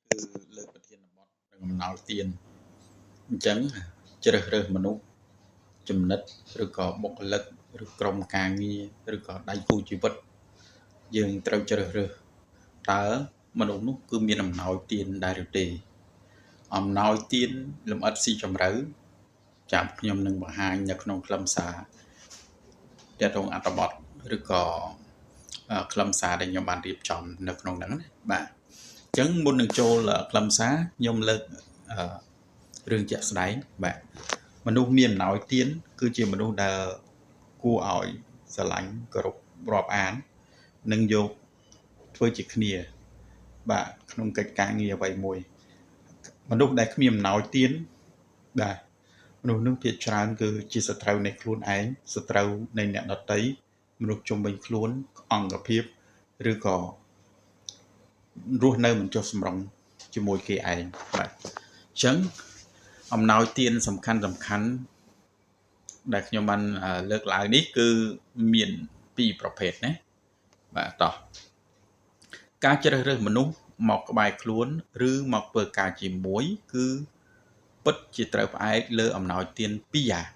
គឺលើកប្រធានបទនឹងអំណោយទានអញ្ចឹងជ្រើសរើសមនុស្សចំណិតឬក៏បុគ្គលិកឬក្រុមការងារឬក៏ដៃគូជីវិតយើងត្រូវជ្រើសរើសតើមនុស្សនោះគឺមានអំណោយទានដែរឬទេអំណោយទានលម្អិតស៊ីជម្រៅចាំខ្ញុំនឹងបង្ហាញនៅក្នុងខ្លឹមសារទាក់ទងអត្ថបទឬក៏ខ្លឹមសារដែលខ្ញុំបានរៀបចំនៅក្នុងហ្នឹងណាបាទអញ្ចឹងមុននឹងចូលខ្លឹមសារខ្ញុំលើករឿងជាក់ស្ដែងបាទមនុស្សមានអំណោយទានគឺជាមនុស្សដែលគួរឲ្យស្រឡាញ់គោរពរាប់អាននិងយកធ្វើជាគ្នាបាទក្នុងកិច្ចការងារអ្វីមួយមនុស្សដែលគ្មានអំណោយទានបាទមនុស្សនោះភាគច្រើនគឺជាសត្រូវនៃខ្លួនឯងសត្រូវនៃអ្នកដទៃមនុស្សជុំវិញខ្លួនអង្គភាពឬក៏រស់នៅមិនចុះសម្រុងជាមួយគេឯងបាទអញ្ចឹងអំណោយទានសំខាន់ដែលខ្ញុំបានលើកឡើងនេះគឺមានពីរប្រភេទណាបាទតោះការជ្រើសរើសមនុស្សមកក្បែរខ្លួនឬមកធ្វើការជាមួយគឺពិតជាត្រូវផ្អែកលើអំណោយទានពីរយ៉ាង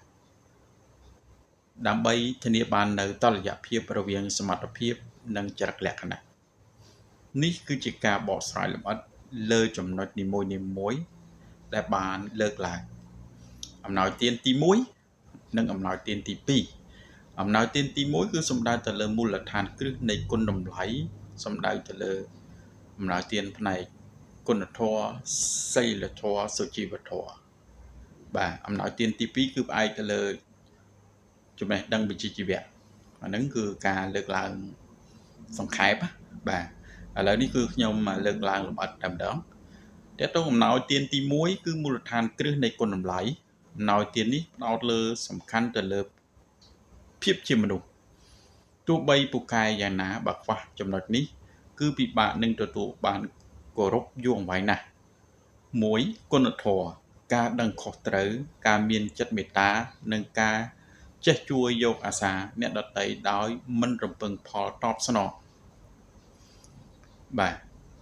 ដើម្បីធានាបាននូវតុល្យភាពរវាងសមត្ថភាពនិងចរិតលក្ខណៈនេះគឺជាការបកស្រាយលម្អិតលើចំណុចនីមួយៗដែលបានលើកឡើងអំណោយទានទី1និងអំណោយទានទី2អំណោយទានទី1គឺសំដៅទៅលើមូលដ្ឋានគ្រឹះនៃគុណតម្លៃសំដៅទៅលើអំណោយទានផ្នែកគុណធម៌សីលធម៌សុជីវធម៌បាទអំណោយទានទី2គឺផ្អែកទៅលើចំណេះដឹងវិជ្ជាជីវៈអាហ្នឹងគឺការលើកឡើងសង្ខេបបាទឥឡូវនេះគឺខ្ញុំលើកឡើងលម្អិតតែម្ដងតើតើអំណោយទានទី1គឺមូលដ្ឋានគ្រឹះនៃគុណតម្លៃអំណោយទាននេះផ្ដោតលើសំខាន់ទៅលើភាពជាមនុស្សទោះបីពូកែយ៉ាងណាបើខ្វះចំណុចនេះគឺពិបាកនឹងទទួលបានគោរពយូរអង្វែងណាស់1គុណធម៌ការដឹងខុសត្រូវការមានចិត្តមេត្តានិងការចេះជួយយកអាសាអ្នកដទៃដោយមិនរំពឹងផលតបស្នងបាទ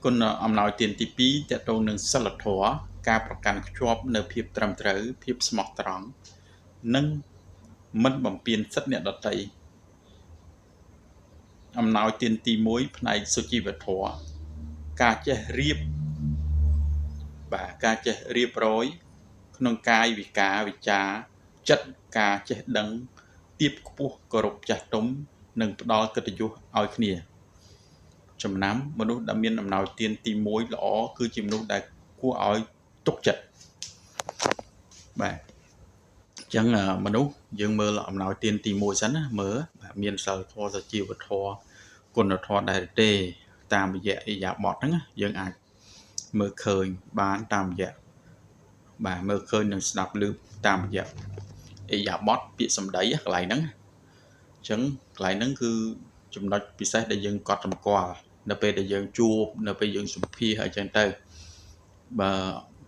គុណអំណោយទានទី2តកតងនឹងសិលធម៌ការប្រកាន់ខ្ជាប់នៅភាពត្រឹមត្រូវភាពស្មោះត្រង់និងមិនបំពានសិទ្ធិអ្នកដទៃអំណោយទានទី1ផ្នែកសុជីវធម៌ការចេះរៀបរយក្នុងកាយវិការវិចារចិត្តការចេះដឹងទៀបខ្ពស់គោរពចាស់ទុំនិងផ្ដល់កិត្តិយសឲ្យគ្នាចំណាំមនុស្សដែលមានអំណោយទានទី1ល្អគឺជាមនុស្សដែលគួរឲ្យទុកចិត្តបាទអញ្ចឹងមនុស្សយើងមើលអំណោយទានទី1សិនណាមើលមានសិលធម៌សុជីវធម៌គុណធម៌ដែរទេតាមរយៈអិយាបថហ្នឹងយើងអាចមើលឃើញបានតាមរយៈបាទមើលឃើញនិងស្ដាប់ឮតាមរយៈអិយាបថពាក្យសម្ដីកន្លែងហ្នឹងអញ្ចឹងកន្លែងហ្នឹងគឺចំណុចពិសេសដែលយើងកត់សម្គាល់នៅពេលដែលយើងជួបនៅពេលយើងសម្ភាសអីចឹងទៅបើ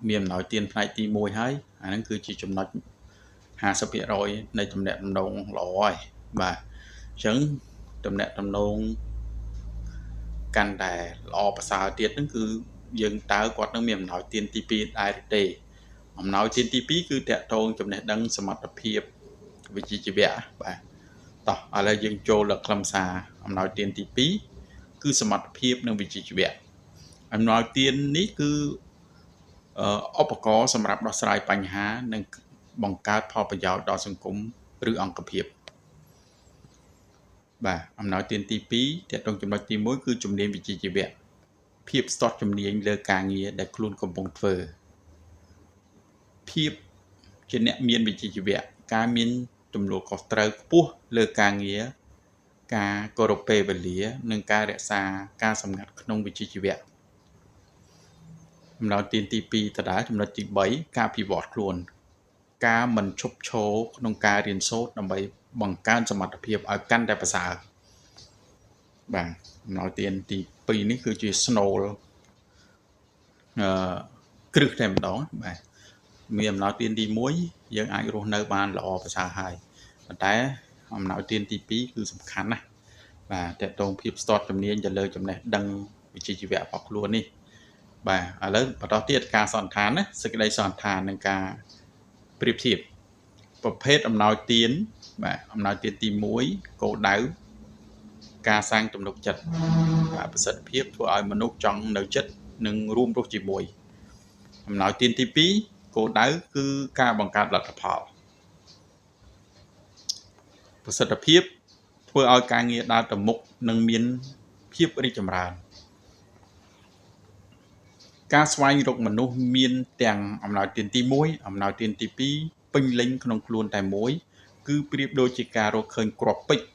មានអំណោយទានផ្នែកទី1ហើយអាហ្នឹងគឺជាចំណុច50% នៃទំនាក់ទំនងល្អហើយបាទអញ្ចឹងទំនាក់ទំនងកាន់តែល្អប្រសើរទៀតហ្នឹងគឺយើងតើគាត់នឹងមានអំណោយទានទី2ដែរឬទេអំណោយទានទី2គឺតកតងចំណេះដឹងសមត្ថភាពវិជ្ជាជីវៈបាទតោះឥឡូវយើងចូលដល់ខ្លឹមសារអំណោយទានទី2គឺសមត្ថភាពនិងវិជ្ជាជីវៈអំណោយទាននេះគឺឧបករណ៍សម្រាប់ដោះស្រាយបញ្ហានិងបង្កើតផលប្រយោជន៍ដល់សង្គមឬអង្គភាពបាទអំណោយទានទី2តកតងចំណុចទី1គឺជំនាញវិជ្ជាជីវៈភាពស្ទាត់ជំនាញលើការងារដែលខ្លួនកំពុងធ្វើភាពជាអ្នកមានវិជ្ជាជីវៈការមានទំនួលខុសត្រូវខ្ពស់លើការងារការគោរពពេលវេលានិងការរក្សាការសម្ងាត់ក្នុងវិជ្ជាជីវៈអំណោយទានទី2ដដែលចំណុចទី3ការអភិវឌ្ឍខ្លួនការមិនឈប់ឈរក្នុងការរៀនសូត្រដើម្បីបង្កើនសមត្ថភាពឲ្យកាន់តែប្រសើរបាទអំណោយទានទី2នេះគឺជាស្នូលគ្រឹះតែម្ដងបាទមានអំណោយទានទី1យើងអាចរស់នៅបានល្អប្រសើរហើយប៉ុន្តែអំណោយទានទី2គឺសំខាន់ណាស់បាទតកតងភាពស្ទាត់ជំនាញទៅលើចំណេះដឹងវិជ្ជាជីវៈរបស់ខ្លួននេះ បាទឥឡូវបន្តទៀតការសន្និដ្ឋានណាសេចក្តីសន្និដ្ឋាននឹងការប្រៀបធៀបប្រភេទអំណោយទានបាទអំណោយទានទី1គោលដៅការសាងទំនុកចិត្តបាទប្រសិទ្ធភាពធ្វើឲ្យមនុស្សចង់នៅចិត្តនិងរួមរស់ជាមួយអំណោយទានទី2គោលដៅគឺការបង្កើតលទ្ធផលប្រសិទ្ធភាពធ្វើឲ្យការងារដើរទៅមុខនិងមានភាពរីកចម្រើនការស្វែងរកមនុស្សមានទាំងអំណោយទានទី1អំណោយទានទី2ពេញលេញក្នុងខ្លួនតែមួយគឺប្រៀបដូចជាការរកឃើញគ្រាប់ពេជ្រ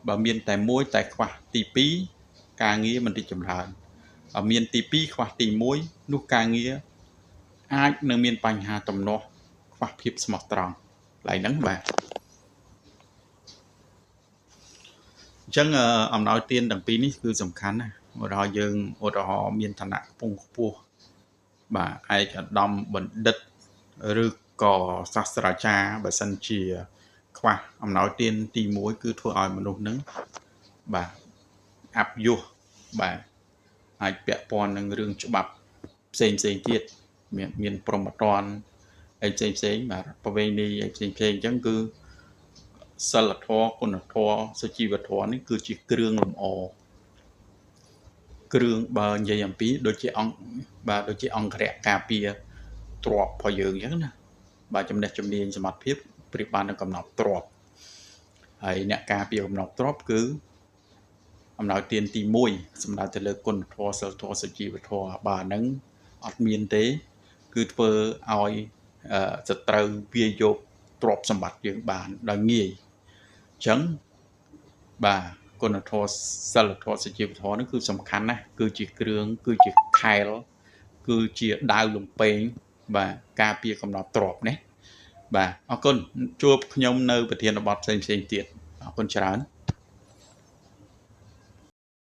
បើមានតែមួយតែខ្វះទី2ការងារមិនរីកចម្រើនបើមានទី2ខ្វះទី1នោះការងារអាចនឹងមានបញ្ហាទំនាស់ខ្វះភាពស្មោះត្រង់កន្លែងហ្នឹងបាទអញ្ចឹងអំណោយទានទាំងពីរនេះគឺសំខាន់ណាស់ឧទាហរណ៍យើងឧទាហរណ៍មានឋានៈខ្ពង់ខ្ពស់បាទឯកឧត្តមបណ្ឌិតឬក៏សាស្ត្រាចារ្យបើសិនជាខ្វះអំណោយទានទី1គឺធ្វើឲ្យមនុស្សនឹងបាទអាប់យុះបាទអាចពាក់ព័ន្ធនឹងរឿងច្បាប់ផ្សេងទៀតមានព្រមត្តនអីផ្សេងបាទប្រវេណីអីផ្សេងអញ្ចឹងគឺសិលធម៌គុណធម៌សុជីវធម៌នេះគឺជាគ្រឿងលម្អគ្រឿងបើនិយាយអំពីដូចជាអង្គរៈការពារទ្របរបស់យើងអញ្ចឹងណាបាទចំណេះជំនាញសមត្ថភាពប្រៀបបាននឹងកំណត់ទ្របហើយអ្នកការពារកំណត់ទ្របគឺអំណោយទានទី1សម្ដៅទៅលើគុណធម៌សិលធម៌សុជីវធម៌បាទហ្នឹងអត់មានទេគឺធ្វើឲ្យសត្រូវវាយកទ្រព្យសម្បត្តិយើងបានដោយងាយអញ្ចឹងបាទគុណធម៌សិលធម៌សុជីវធម៌នេះគឺសំខាន់ណាស់គឺជាគ្រឿងគឺជាខែលគឺជាដាវលំពែងបាទការពារកំណត់ទ្រព្យណាបាទអរគុណជួបខ្ញុំនៅប្រធានបទផ្សេងទៀតអរគុណច្រើន